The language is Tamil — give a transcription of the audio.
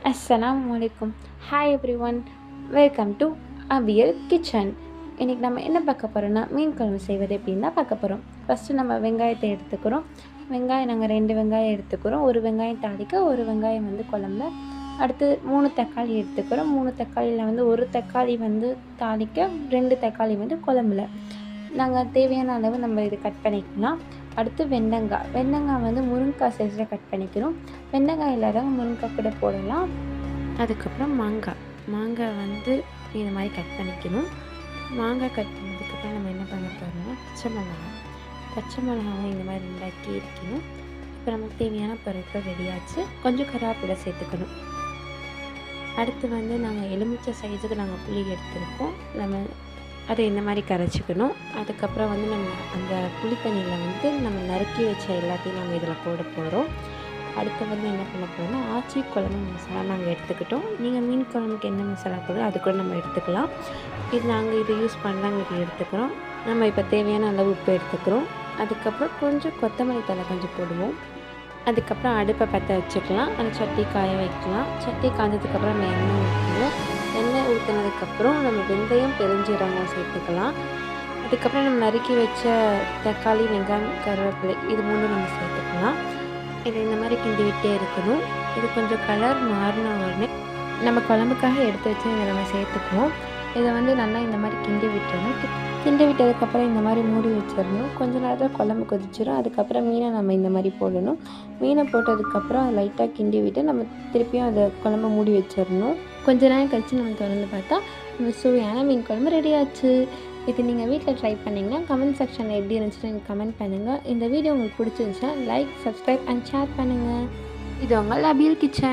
அஸ்ஸலாமு hi everyone, welcome to Abiyal kitchen. இன்றைக்கி நம்ம என்ன பார்க்க போகிறோன்னா மீன் குழம்பு செய்வது எப்படின்னு தான் பார்க்க போகிறோம். ஃபஸ்ட்டு நம்ம வெங்காயத்தை எடுத்துக்கிறோம். வெங்காயம் நாங்கள் 2 வெங்காயம் எடுத்துக்கிறோம். ஒரு வெங்காயம் தாளிக்க, ஒரு வெங்காயம் குழம்புல. அடுத்து 3 தக்காளி எடுத்துக்கிறோம். 3 தக்காளியில் ஒரு தக்காளி தாளிக்க, 2 தக்காளி குழம்புல. நாங்கள் தேவையான அளவு நம்ம இது கட் பண்ணிக்கலாம். அடுத்து வெண்டங்காய் முருங்கைக்காய் சைஸில் கட் பண்ணிக்கிறோம். வெண்டங்காய் இல்லாதவங்க முருங்கைக்காய் கூட போடலாம். அதுக்கப்புறம் மாங்காய் இது மாதிரி கட் பண்ணிக்கணும். மாங்காய் கட் பண்ணதுக்கப்புறம் நம்ம என்ன பண்ண போகிறோம்னா பச்சை மிளகாவை இந்த மாதிரி ரெண்டாக்கி இருக்கணும். இப்போ நமக்கு தேவையான பொருட்கள் ரெடியாச்சு. கொஞ்சம் கருவேப்பிலை சேர்த்துக்கணும். அடுத்து நாங்கள் எலுமிச்சை சைஸுக்கு நாங்கள் புளி எடுத்துருக்கோம். நம்ம அதை இந்த மாதிரி கரைச்சிக்கணும். அதுக்கப்புறம் நம்ம அந்த புளி தண்ணியில் நம்ம நறுக்கி வச்ச எல்லாத்தையும் நம்ம இதில் போட போகிறோம். அடுத்து என்ன பண்ண போகிறோம்னா ஆச்சி குழம்பு மசாலா நாங்கள் எடுத்துக்கிட்டோம். நீங்கள் மீன் குழம்புக்கு என்ன மசாலா போடுறோம் அது கூட நம்ம எடுத்துக்கலாம். நாங்கள் இதை யூஸ் பண்ணலாம், இதை எடுத்துக்கிறோம். நம்ம இப்போ தேவையான அளவு உப்பு எடுத்துக்கிறோம். அதுக்கப்புறம் கொஞ்சம் கொத்தமல்லி தழை கொஞ்சம் போடுவோம். அதுக்கப்புறம் அடுப்பை பற்ற வச்சுக்கலாம். அந்த சட்டி காய வைக்கலாம். சட்டி காய்ஞ்சதுக்கப்புறம் நம்ம எண்ணெய் ஊற்றுவோம். எண்ணெய் ஊற்றினதுக்கப்புறம் நம்ம வெந்தயம், பெருஞ்சீரகம் சேர்த்துக்கலாம். அதுக்கப்புறம் நம்ம நறுக்கி வச்ச தக்காளி, வெங்காயம், கருவேப்பிலை இது 3 நம்ம சேர்த்துக்கலாம். இதை இந்த மாதிரி கிண்டி விட்டே இருக்கணும். இது கொஞ்சம் கலர் மாறின உடனே நம்ம குழம்புக்காக எடுத்து வச்சு இதை நம்ம சேர்த்துக்குவோம். இதை நல்லா இந்த மாதிரி கிண்டி விட்டுறணும். கிண்டி விட்டதுக்கப்புறம் இந்த மாதிரி மூடி வச்சிடணும். கொஞ்சம் நேரத்தில் குழம்பு கொதிச்சிடும். அதுக்கப்புறம் மீனை நம்ம இந்த மாதிரி போடணும். மீனை போட்டதுக்கப்புறம் அதை லைட்டாக கிண்டி விட்டு நம்ம திருப்பியும் அதை குழம்பு மூடி வச்சிடணும். கொஞ்ச நேரம் கழித்து நம்ம திறந்து பார்த்தா நம்ம சுவையான மீன் குழம்பு ரெடி ஆச்சு. இது நீங்கள் வீட்டில் ட்ரை பண்ணிங்கன்னா கமெண்ட் செக்ஷனில் எப்படி இருந்துச்சுன்னு எனக்கு கமெண்ட் பண்ணுங்கள். இந்த வீடியோ உங்களுக்கு பிடிச்சிருந்துச்சுன்னா லைக், சப்ஸ்கிரைப் அண்ட் ஷேர் பண்ணுங்கள். இது உங்கள் அபியல் கிச்சன்.